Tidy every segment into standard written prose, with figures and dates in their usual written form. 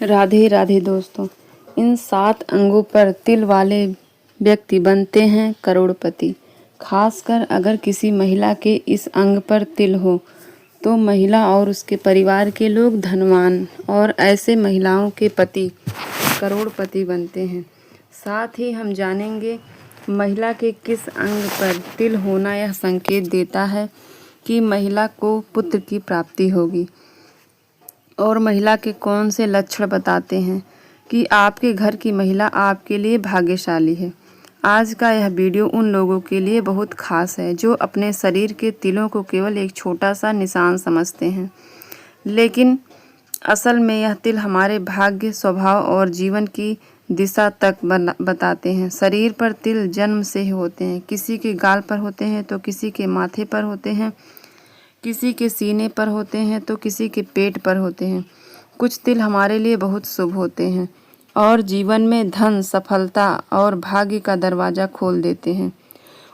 राधे राधे दोस्तों। इन 7 अंगों पर तिल वाले व्यक्ति बनते हैं करोड़पति। खासकर अगर किसी महिला के इस अंग पर तिल हो तो महिला और उसके परिवार के लोग धनवान और ऐसे महिलाओं के पति करोड़पति बनते हैं। साथ ही हम जानेंगे महिला के किस अंग पर तिल होना यह संकेत देता है कि महिला को पुत्र की प्राप्ति होगी, और महिला के कौन से लक्षण बताते हैं कि आपके घर की महिला आपके लिए भाग्यशाली है। आज का यह वीडियो उन लोगों के लिए बहुत खास है जो अपने शरीर के तिलों को केवल एक छोटा सा निशान समझते हैं, लेकिन असल में यह तिल हमारे भाग्य, स्वभाव और जीवन की दिशा तक बताते हैं। शरीर पर तिल जन्म से ही होते हैं। किसी के गाल पर होते हैं तो किसी के माथे पर होते हैं, किसी के सीने पर होते हैं तो किसी के पेट पर होते हैं। कुछ तिल हमारे लिए बहुत शुभ होते हैं और जीवन में धन, सफलता और भाग्य का दरवाज़ा खोल देते हैं।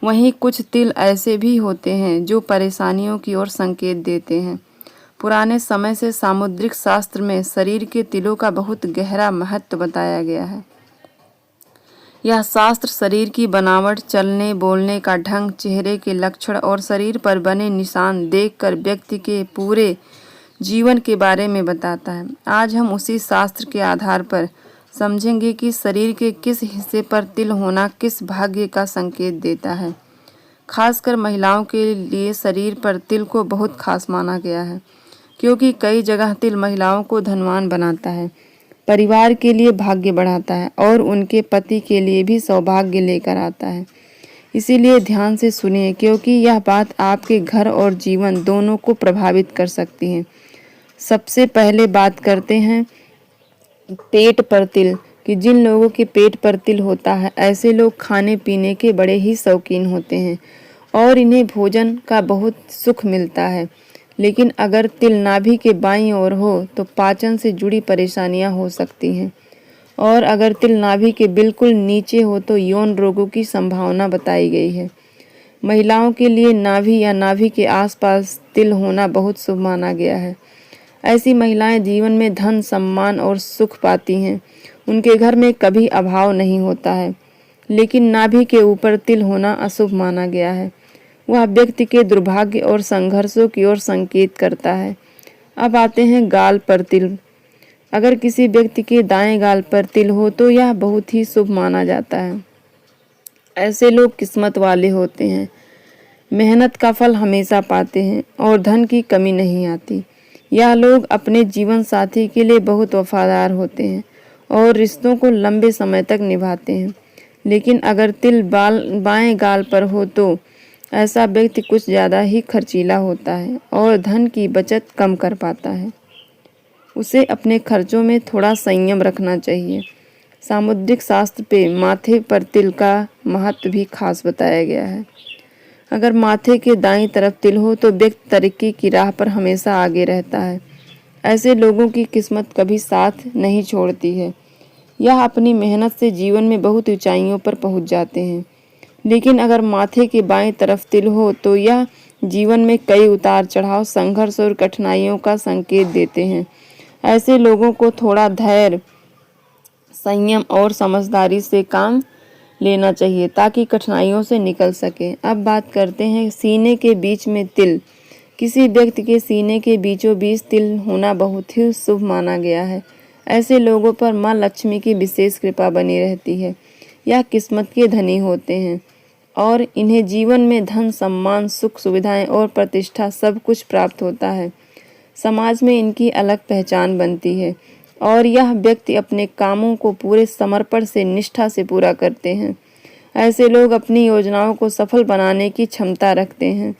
वहीं कुछ तिल ऐसे भी होते हैं जो परेशानियों की ओर संकेत देते हैं। पुराने समय से सामुद्रिक शास्त्र में शरीर के तिलों का बहुत गहरा महत्व बताया गया है। यह शास्त्र शरीर की बनावट, चलने बोलने का ढंग, चेहरे के लक्षण और शरीर पर बने निशान देखकर व्यक्ति के पूरे जीवन के बारे में बताता है। आज हम उसी शास्त्र के आधार पर समझेंगे कि शरीर के किस हिस्से पर तिल होना किस भाग्य का संकेत देता है। खासकर महिलाओं के लिए शरीर पर तिल को बहुत खास माना गया है, क्योंकि कई जगह तिल महिलाओं को धनवान बनाता है, परिवार के लिए भाग्य बढ़ाता है और उनके पति के लिए भी सौभाग्य लेकर आता है। इसीलिए ध्यान से सुनिए, क्योंकि यह बात आपके घर और जीवन दोनों को प्रभावित कर सकती है। सबसे पहले बात करते हैं पेट पर तिल कि जिन लोगों के पेट पर तिल होता है ऐसे लोग खाने पीने के बड़े ही शौकीन होते हैं और इन्हें भोजन का बहुत सुख मिलता है। लेकिन अगर तिल नाभि के बाईं ओर हो तो पाचन से जुड़ी परेशानियां हो सकती हैं, और अगर तिल नाभि के बिल्कुल नीचे हो तो यौन रोगों की संभावना बताई गई है। महिलाओं के लिए नाभि या नाभि के आसपास तिल होना बहुत शुभ माना गया है। ऐसी महिलाएं जीवन में धन, सम्मान और सुख पाती हैं। उनके घर में कभी अभाव नहीं होता है। लेकिन नाभि के ऊपर तिल होना अशुभ माना गया है। वह व्यक्ति के दुर्भाग्य और संघर्षों की ओर संकेत करता है। अब आते हैं गाल पर तिल। अगर किसी व्यक्ति के दाएं गाल पर तिल हो तो यह बहुत ही शुभ माना जाता है। ऐसे लोग किस्मत वाले होते हैं, मेहनत का फल हमेशा पाते हैं और धन की कमी नहीं आती। यह लोग अपने जीवन साथी के लिए बहुत वफादार होते हैं और रिश्तों को लंबे समय तक निभाते हैं। लेकिन अगर तिल बाएं गाल पर हो तो ऐसा व्यक्ति कुछ ज़्यादा ही खर्चीला होता है और धन की बचत कम कर पाता है। उसे अपने खर्चों में थोड़ा संयम रखना चाहिए। सामुद्रिक शास्त्र पे माथे पर तिल का महत्व भी खास बताया गया है। अगर माथे के दाईं तरफ तिल हो तो व्यक्ति तरक्की की राह पर हमेशा आगे रहता है। ऐसे लोगों की किस्मत कभी साथ नहीं छोड़ती है। यह अपनी मेहनत से जीवन में बहुत ऊंचाइयों पर पहुंच जाते हैं। लेकिन अगर माथे के बाएं तरफ तिल हो तो यह जीवन में कई उतार चढ़ाव, संघर्ष और कठिनाइयों का संकेत देते हैं। ऐसे लोगों को थोड़ा धैर्य, संयम और समझदारी से काम लेना चाहिए ताकि कठिनाइयों से निकल सके। अब बात करते हैं सीने के बीच में तिल। किसी व्यक्ति के सीने के बीचों बीच तिल होना बहुत ही शुभ माना गया है। ऐसे लोगों पर माँ लक्ष्मी की विशेष कृपा बनी रहती है। यह किस्मत के धनी होते हैं और इन्हें जीवन में धन, सम्मान, सुख, सुविधाएं और प्रतिष्ठा सब कुछ प्राप्त होता है। समाज में इनकी अलग पहचान बनती है और यह व्यक्ति अपने कामों को पूरे समर्पण से, निष्ठा से पूरा करते हैं। ऐसे लोग अपनी योजनाओं को सफल बनाने की क्षमता रखते हैं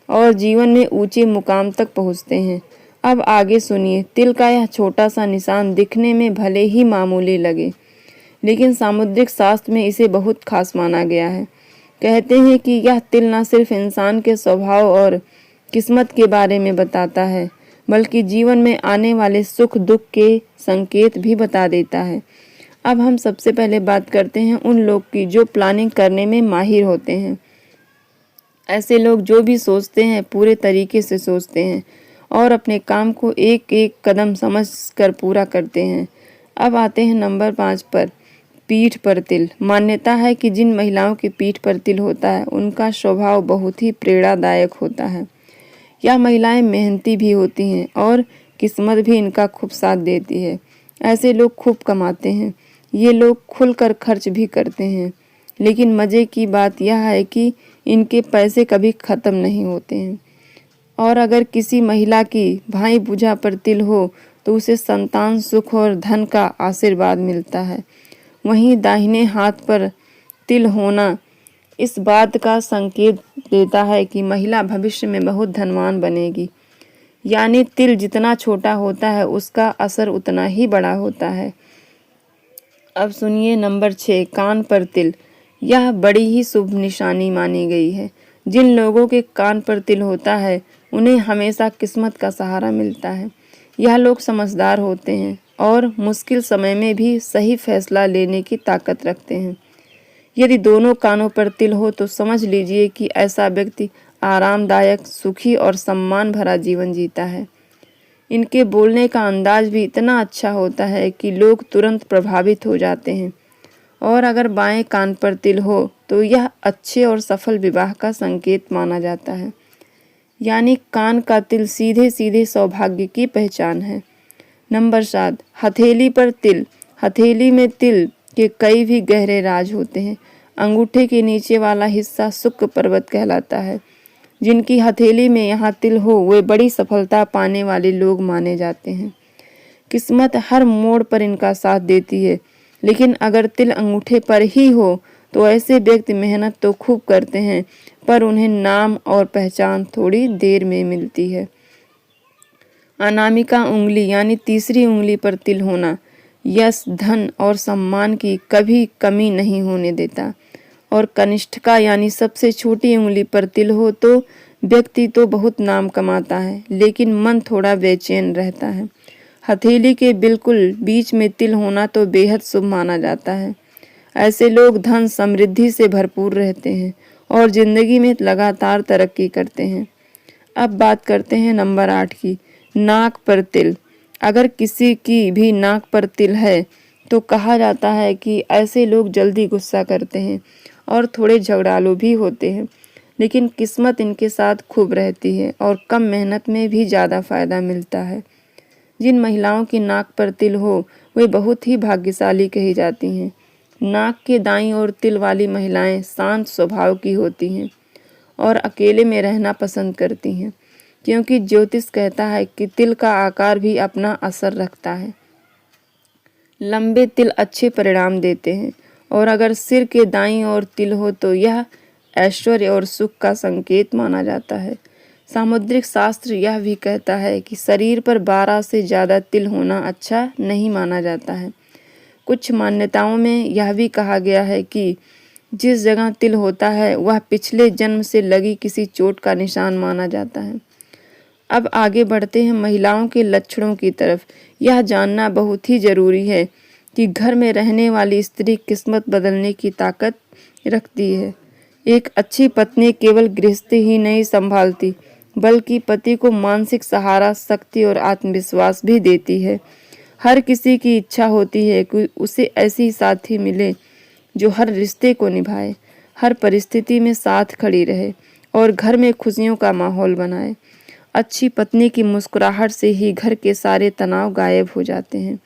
और जीवन में ऊंचे मुकाम तक पहुंचते हैं। अब आगे सुनिए। तिल का यह छोटा सा निशान दिखने में भले ही मामूली लगे, लेकिन सामुद्रिक शास्त्र में इसे बहुत खास माना गया है। कहते हैं कि यह तिल न सिर्फ इंसान के स्वभाव और किस्मत के बारे में बताता है, बल्कि जीवन में आने वाले सुख दुख के संकेत भी बता देता है। अब हम सबसे पहले बात करते हैं उन लोग की जो प्लानिंग करने में माहिर होते हैं। ऐसे लोग जो भी सोचते हैं पूरे तरीके से सोचते हैं और अपने काम को एक एक कदम समझ कर पूरा करते हैं। अब आते हैं नंबर 5 पर, पीठ पर तिल। मान्यता है कि जिन महिलाओं की पीठ पर तिल होता है उनका स्वभाव बहुत ही प्रेरणादायक होता है। यह महिलाएं मेहनती भी होती हैं और किस्मत भी इनका खूब साथ देती है। ऐसे लोग खूब कमाते हैं। ये लोग खुलकर खर्च भी करते हैं, लेकिन मज़े की बात यह है कि इनके पैसे कभी ख़त्म नहीं होते हैं। और अगर किसी महिला की भाई भुजा पर तिल हो तो उसे संतान सुख और धन का आशीर्वाद मिलता है। वहीं दाहिने हाथ पर तिल होना इस बात का संकेत देता है कि महिला भविष्य में बहुत धनवान बनेगी। यानी तिल जितना छोटा होता है उसका असर उतना ही बड़ा होता है। अब सुनिए नंबर 6, कान पर तिल। यह बड़ी ही शुभ निशानी मानी गई है। जिन लोगों के कान पर तिल होता है उन्हें हमेशा किस्मत का सहारा मिलता है। यह लोग समझदार होते हैं और मुश्किल समय में भी सही फैसला लेने की ताकत रखते हैं। यदि दोनों कानों पर तिल हो तो समझ लीजिए कि ऐसा व्यक्ति आरामदायक, सुखी और सम्मान भरा जीवन जीता है। इनके बोलने का अंदाज भी इतना अच्छा होता है कि लोग तुरंत प्रभावित हो जाते हैं। और अगर बाएं कान पर तिल हो तो यह अच्छे और सफल विवाह का संकेत माना जाता है। यानी कान का तिल सीधे सीधे सौभाग्य की पहचान है। नंबर 7, हथेली पर तिल। हथेली में तिल के कई भी गहरे राज होते हैं। अंगूठे के नीचे वाला हिस्सा शुक्र पर्वत कहलाता है। जिनकी हथेली में यहाँ तिल हो वे बड़ी सफलता पाने वाले लोग माने जाते हैं। किस्मत हर मोड़ पर इनका साथ देती है, लेकिन अगर तिल अंगूठे पर ही हो तो ऐसे व्यक्ति मेहनत तो खूब करते हैं पर उन्हें नाम और पहचान थोड़ी देर में मिलती है। अनामिका उंगली यानी तीसरी उंगली पर तिल होना यश, धन और सम्मान की कभी कमी नहीं होने देता। और कनिष्ठिका यानी सबसे छोटी उंगली पर तिल हो तो व्यक्ति तो बहुत नाम कमाता है, लेकिन मन थोड़ा बेचैन रहता है। हथेली के बिल्कुल बीच में तिल होना तो बेहद शुभ माना जाता है। ऐसे लोग धन समृद्धि से भरपूर रहते हैं और जिंदगी में लगातार तरक्की करते हैं। अब बात करते हैं नंबर 8 की, नाक पर तिल। अगर किसी की भी नाक पर तिल है तो कहा जाता है कि ऐसे लोग जल्दी गुस्सा करते हैं और थोड़े झगड़ालू भी होते हैं, लेकिन किस्मत इनके साथ खूब रहती है और कम मेहनत में भी ज़्यादा फायदा मिलता है। जिन महिलाओं की नाक पर तिल हो वे बहुत ही भाग्यशाली कही जाती हैं। नाक के दाईं ओर तिल वाली महिलाएं शांत स्वभाव की होती हैं और अकेले में रहना पसंद करती हैं, क्योंकि ज्योतिष कहता है कि तिल का आकार भी अपना असर रखता है। लंबे तिल अच्छे परिणाम देते हैं और अगर सिर के दाईं ओर तिल हो तो यह ऐश्वर्य और सुख का संकेत माना जाता है। सामुद्रिक शास्त्र यह भी कहता है कि शरीर पर 12 से ज़्यादा तिल होना अच्छा नहीं माना जाता है। कुछ मान्यताओं में यह भी कहा गया है कि जिस जगह तिल होता है वह पिछले जन्म से लगी किसी चोट का निशान माना जाता है। अब आगे बढ़ते हैं महिलाओं के लक्षणों की तरफ। यह जानना बहुत ही जरूरी है कि घर में रहने वाली स्त्री किस्मत बदलने की ताकत रखती है। एक अच्छी पत्नी केवल गृहस्थी ही नहीं संभालती, बल्कि पति को मानसिक सहारा, शक्ति और आत्मविश्वास भी देती है। हर किसी की इच्छा होती है कि उसे ऐसी साथी मिले जो हर रिश्ते को निभाए, हर परिस्थिति में साथ खड़ी रहे और घर में खुशियों का माहौल बनाए। अच्छी पत्नी की मुस्कुराहट से ही घर के सारे तनाव गायब हो जाते हैं।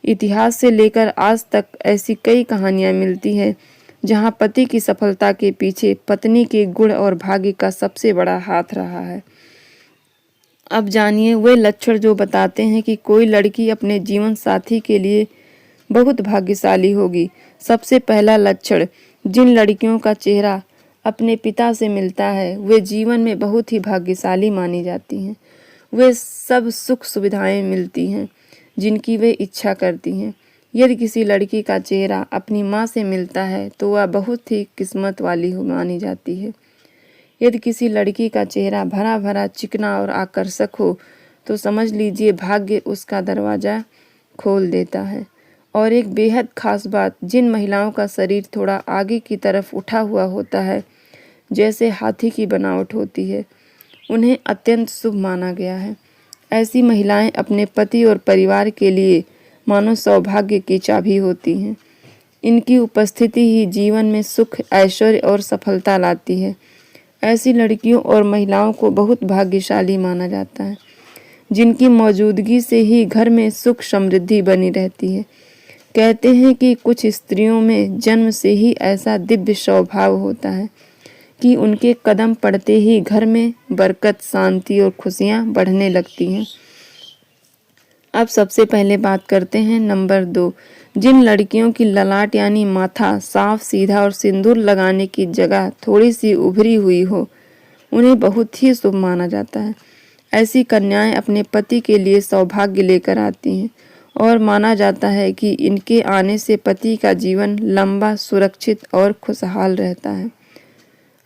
इतिहास से लेकर आज तक ऐसी कई कहानियां मिलती हैं जहां पति की सफलता के पीछे पत्नी के गुण और भाग्य का सबसे बड़ा हाथ रहा है। अब जानिए वे लक्षण जो बताते हैं कि कोई लड़की अपने जीवन साथी के लिए बहुत भाग्यशाली होगी। सबसे पहला लक्षण, जिन लड़कियों का चेहरा अपने पिता से मिलता है वे जीवन में बहुत ही भाग्यशाली मानी जाती हैं। वे सब सुख सुविधाएं मिलती हैं जिनकी वे इच्छा करती हैं। यदि किसी लड़की का चेहरा अपनी माँ से मिलता है तो वह बहुत ही किस्मत वाली मानी जाती है। यदि किसी लड़की का चेहरा भरा भरा, चिकना और आकर्षक हो तो समझ लीजिए भाग्य उसका दरवाज़ा खोल देता है। और एक बेहद खास बात, जिन महिलाओं का शरीर थोड़ा आगे की तरफ उठा हुआ होता है, जैसे हाथी की बनावट होती है, उन्हें अत्यंत शुभ माना गया है। ऐसी महिलाएं अपने पति और परिवार के लिए मानो सौभाग्य की चाबी होती हैं। इनकी उपस्थिति ही जीवन में सुख, ऐश्वर्य और सफलता लाती है। ऐसी लड़कियों और महिलाओं को बहुत भाग्यशाली माना जाता है, जिनकी मौजूदगी से ही घर में सुख समृद्धि बनी रहती है। कहते हैं कि कुछ स्त्रियों में जन्म से ही ऐसा दिव्य स्वभाव होता है कि उनके कदम पड़ते ही घर में बरकत, शांति और खुशियां बढ़ने लगती हैं। अब सबसे पहले बात करते हैं नंबर 2। जिन लड़कियों की ललाट यानी माथा साफ सीधा और सिंदूर लगाने की जगह थोड़ी सी उभरी हुई हो, उन्हें बहुत ही शुभ माना जाता है। ऐसी कन्याएं अपने पति के लिए सौभाग्य लेकर आती हैं और माना जाता है कि इनके आने से पति का जीवन लंबा, सुरक्षित और खुशहाल रहता है।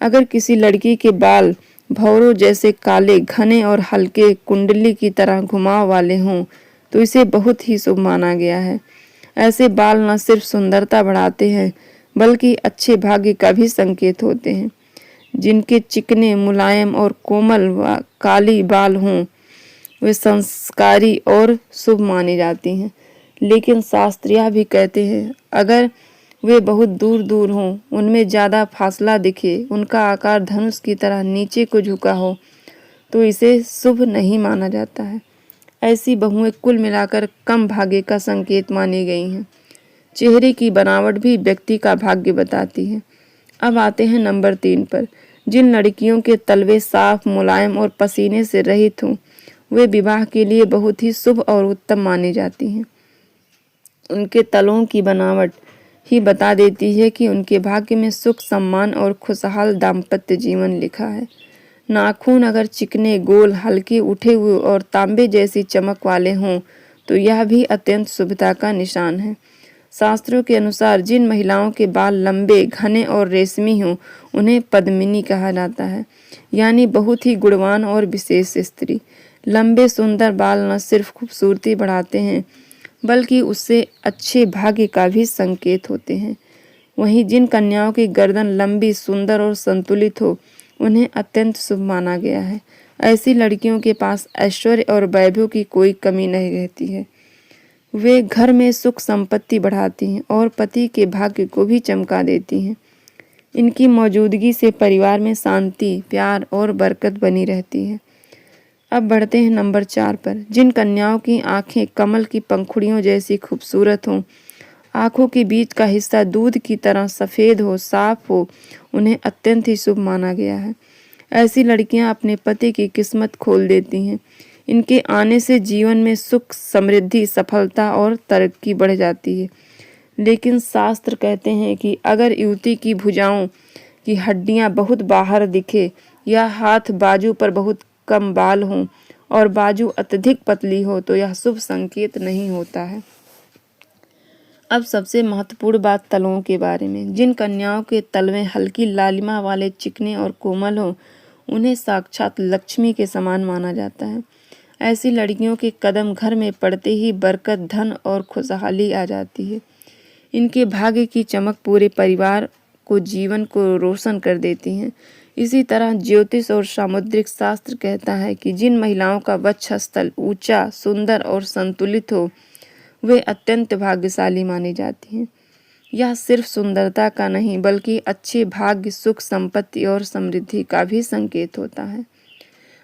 अगर किसी लड़की के बाल भौरों जैसे काले, घने और हल्के कुंडली की तरह घुमाव वाले हों तो इसे बहुत ही शुभ माना गया है। ऐसे बाल न सिर्फ सुंदरता बढ़ाते हैं बल्कि अच्छे भाग्य का भी संकेत होते हैं। जिनके चिकने, मुलायम और कोमल व काली बाल हों वे संस्कारी और शुभ मानी जाती हैं। लेकिन शास्त्रिया भी कहते हैं अगर वे बहुत दूर दूर हों, उनमें ज़्यादा फासला दिखे, उनका आकार धनुष की तरह नीचे को झुका हो तो इसे शुभ नहीं माना जाता है। ऐसी बहुएं कुल मिलाकर कम भाग्य का संकेत मानी गई हैं। चेहरे की बनावट भी व्यक्ति का भाग्य बताती है। अब आते हैं नंबर 3 पर। जिन लड़कियों के तलवे साफ, मुलायम और पसीने से रहित हों वे विवाह के लिए बहुत ही शुभ और उत्तम मानी जाती हैं। उनके तलों की बनावट ही बता देती है कि उनके भाग्य में सुख, सम्मान और खुशहाल दाम्पत्य जीवन लिखा है। नाखून अगर चिकने, गोल, हल्के उठे हुए और तांबे जैसी चमक वाले हों तो यह भी अत्यंत शुभता का निशान है। शास्त्रों के अनुसार जिन महिलाओं के बाल लंबे, घने और रेशमी हों उन्हें पद्मिनी कहा जाता है, यानी बहुत ही गुणवान और विशेष स्त्री। लंबे सुंदर बाल न सिर्फ खूबसूरती बढ़ाते हैं बल्कि उससे अच्छे भाग्य का भी संकेत होते हैं। वहीं जिन कन्याओं की गर्दन लंबी, सुंदर और संतुलित हो उन्हें अत्यंत शुभ माना गया है। ऐसी लड़कियों के पास ऐश्वर्य और वैभव की कोई कमी नहीं रहती है। वे घर में सुख संपत्ति बढ़ाती हैं और पति के भाग्य को भी चमका देती हैं। इनकी मौजूदगी से परिवार में शांति, प्यार और बरकत बनी रहती है। अब बढ़ते हैं नंबर 4 पर। जिन कन्याओं की आंखें कमल की पंखुड़ियों जैसी खूबसूरत हों, आंखों के बीच का हिस्सा दूध की तरह सफ़ेद हो, साफ हो, उन्हें अत्यंत ही शुभ माना गया है। ऐसी लड़कियां अपने पति की किस्मत खोल देती हैं। इनके आने से जीवन में सुख, समृद्धि, सफलता और तरक्की बढ़ जाती है। लेकिन शास्त्र कहते हैं कि अगर युवती की भुजाओं की हड्डियां बहुत बाहर दिखे या हाथ बाजू पर बहुत कम बाल हों और बाजू अत्यधिक पतली हो तो यह शुभ संकेत नहीं होता है। अब सबसे महत्वपूर्ण बात तलों के बारे में। जिन कन्याओं के तल में हल्की लालिमा वाले, चिकने और कोमल हो उन्हें साक्षात लक्ष्मी के समान माना जाता है। ऐसी लड़कियों के कदम घर में पड़ते ही बरकत, धन और खुशहाली आ जाती है। इनके भाग्य की चमक पूरे परिवार को, जीवन को रोशन कर देती हैं। इसी तरह ज्योतिष और सामुद्रिक शास्त्र कहता है कि जिन महिलाओं का वक्षस्थल ऊंचा, सुंदर और संतुलित हो वे अत्यंत भाग्यशाली मानी जाती हैं। यह सिर्फ सुंदरता का नहीं बल्कि अच्छे भाग्य, सुख, संपत्ति और समृद्धि का भी संकेत होता है।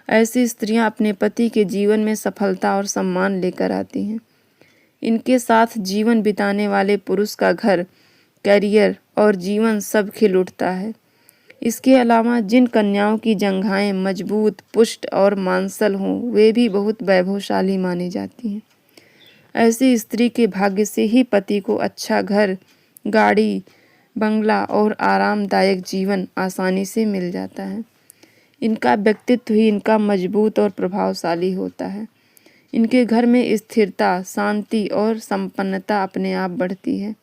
ऐसी स्त्रियां अपने पति के जीवन में सफलता और सम्मान लेकर आती हैं। इनके साथ जीवन बिताने वाले पुरुष का घर, करियर और जीवन सब खिल उठता है। इसके अलावा जिन कन्याओं की जंघाएं मजबूत, पुष्ट और मांसल हों वे भी बहुत वैभवशाली मानी जाती हैं। ऐसी स्त्री के भाग्य से ही पति को अच्छा घर, गाड़ी, बंगला और आरामदायक जीवन आसानी से मिल जाता है। इनका व्यक्तित्व ही इनका मजबूत और प्रभावशाली होता है। इनके घर में स्थिरता, शांति और संपन्नता अपने आप बढ़ती है।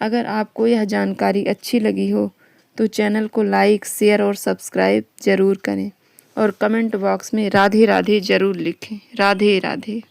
अगर आपको यह जानकारी अच्छी लगी हो तो चैनल को लाइक, शेयर और सब्सक्राइब जरूर करें और कमेंट बॉक्स में राधे राधे जरूर लिखें। राधे राधे।